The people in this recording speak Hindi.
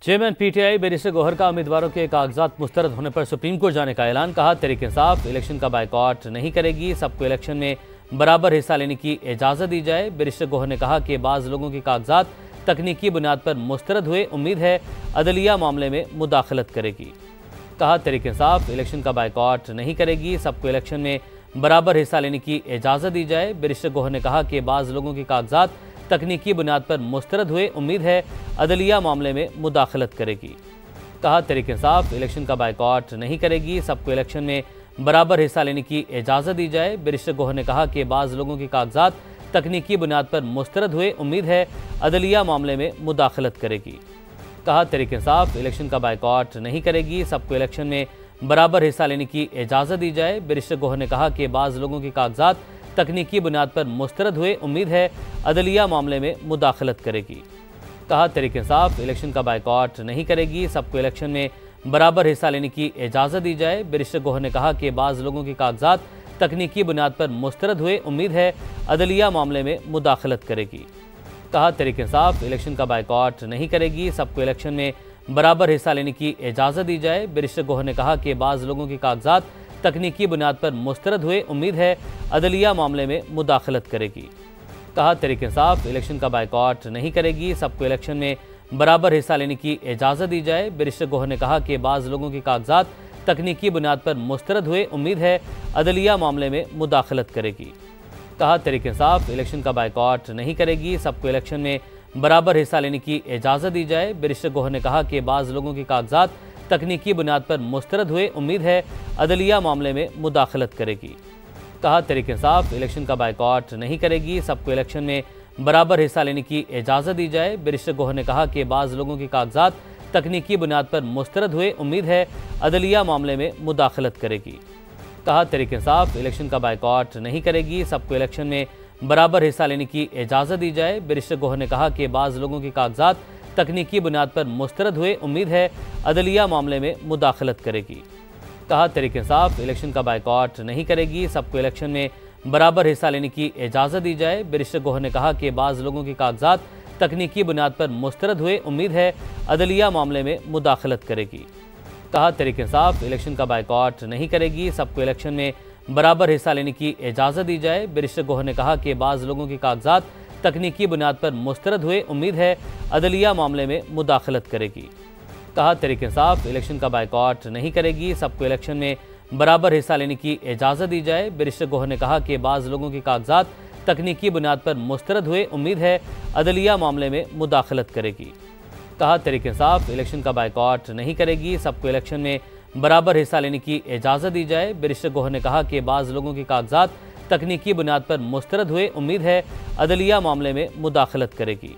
चेयरमैन पीटीआई बैरिस्टर गौहर का उम्मीदवारों के कागजात मुस्तरद होने पर सुप्रीम कोर्ट जाने का ऐलान। कहा, तहरीक इंसाफ इलेक्शन का बायकॉट नहीं करेगी, सबको इलेक्शन में बराबर हिस्सा लेने की इजाज़त दी जाए। बैरिस्टर गौहर ने कहा कि बाज़ लोगों के कागजात तकनीकी बुनियाद पर मुस्तरद हुए, उम्मीद है अदलिया मामले में मुदाखलत करेगी। कहा, तहरीक इंसाफ इलेक्शन का बायकॉट नहीं करेगी, सबको इलेक्शन में बराबर हिस्सा लेने की इजाज़त दी जाए। बैरिस्टर गौहर ने कहा कि बाज़ लोगों के कागजात तकनीकी बुनियाद पर मुस्तरद हुए, उम्मीद है अदलिया मामले में मुदाखलत करेगी। कहा, तहरीक इंसाफ इलेक्शन का बायकॉट नहीं करेगी, सबको इलेक्शन में बराबर हिस्सा लेने की इजाज़त दी जाए। बैरिस्टर गौहर ने कहा कि बाज़ लोगों के कागजात तकनीकी बुनियाद पर मुस्तरद हुए, उम्मीद है अदलिया मामले में मुदाखलत करेगी। कहा, तहरीक इंसाफ इलेक्शन का बायकॉट नहीं करेगी, सबको इलेक्शन में बराबर हिस्सा लेने की इजाज़त दी जाए। बैरिस्टर गौहर ने कहा कि बाज़ लोगों के कागजात तकनीकी बुनियाद पर मुस्तरद हुए, उम्मीद है अदलिया मामले में मुदाखलत करेगी। कहा, तहरीक इंसाफ इलेक्शन का बायकॉट नहीं करेगी, सबको इलेक्शन में बराबर हिस्सा लेने की इजाज़त दी जाए। बैरिस्टर गौहर ने कहा कि बाज़ लोगों के कागजात तकनीकी बुनियाद पर मुस्तरद हुए, उम्मीद है अदलिया मामले में मुदाखलत करेगी। कहा, तहरीक इंसाफ इलेक्शन का बायकॉट नहीं करेगी, सबको इलेक्शन में बराबर हिस्सा लेने की इजाज़त दी जाए। बैरिस्टर गौहर ने कहा कि बाज़ लोगों के कागजात तकनीकी बुनियाद पर मुस्तरद हुए, उम्मीद है अदलिया मामले में मुदाखलत करेगी। कहा, तहरीक इंसाफ इलेक्शन का बायकॉट नहीं करेगी, सबको इलेक्शन में बराबर हिस्सा लेने की इजाज़त दी जाए। बैरिस्टर गौहर ने कहा कि बाज़ लोगों के कागजात तकनीकी बुनियाद पर मुस्तरद हुए, उम्मीद है अदलिया मामले में मुदाखलत करेगी। कहा, तहरीक इंसाफ इलेक्शन का बायकॉट नहीं करेगी, सबको इलेक्शन में बराबर हिस्सा लेने की इजाज़त दी जाए। बैरिस्टर गौहर ने कहा कि बाज़ लोगों के कागजात तकनीकी बुनियाद पर मुस्तरद हुए, उम्मीद है अदलिया मामले में मुदाखलत करेगी। कहा, तहरीक इंसाफ इलेक्शन का बायकॉट नहीं करेगी, सबको इलेक्शन में बराबर हिस्सा लेने की इजाज़त दी जाए। बैरिस्टर गौहर ने कहा कि बाज़ लोगों के कागजात तकनीकी बुनियाद पर मुस्तरद हुए, उम्मीद है अदलिया मामले में मुदाखलत करेगी। कहा, तहरीक इंसाफ इलेक्शन का बायकॉट नहीं करेगी, सबको इलेक्शन में बराबर हिस्सा लेने की इजाज़त दी जाए। बैरिस्टर गौहर ने कहा कि बाज़ लोगों के कागजात तकनीकी बुनियाद पर मुस्तरद हुए, उम्मीद है अदलिया मामले में मुदाखलत करेगी। कहा, तहरीक इंसाफ इलेक्शन का बायकॉट नहीं करेगी, सबको इलेक्शन में बराबर हिस्सा लेने की इजाज़त दी जाए। बैरिस्टर गौहर ने कहा कि बाज़ लोगों के कागजात तकनीकी बुनियाद पर मुस्तरद हुए, उम्मीद है अदलिया मामले में मुदाखलत करेगी। कहा, तहरीक इंसाफ इलेक्शन का बायकॉट नहीं करेगी, सबको इलेक्शन में बराबर हिस्सा लेने की इजाज़त दी जाए। बैरिस्टर गौहर ने कहा कि बाज़ लोगों के कागजात तकनीकी बुनियाद पर मुस्तरद हुए, उम्मीद है अदलिया मामले में मुदाखलत करेगी। कहा, तहरीक इंसाफ इलेक्शन का बायकॉट नहीं करेगी, सबको इलेक्शन में बराबर हिस्सा लेने की इजाज़त दी जाए। बैरिस्टर गौहर ने कहा कि बाज़ लोगों के कागजात तकनीकी बुनियाद पर मुस्तरद हुए, उम्मीद है अदलिया मामले में मुदाखलत करेगी। कहा, तहरीक इंसाफ इलेक्शन का बायकॉट नहीं करेगी, सबको इलेक्शन में बराबर हिस्सा लेने की इजाज़त दी जाए। बैरिस्टर गौहर ने कहा कि बाज़ लोगों के कागजात तकनीकी बुनियाद पर मुस्तरद हुए, उम्मीद है अदलिया मामले में मुदाखलत करेगी।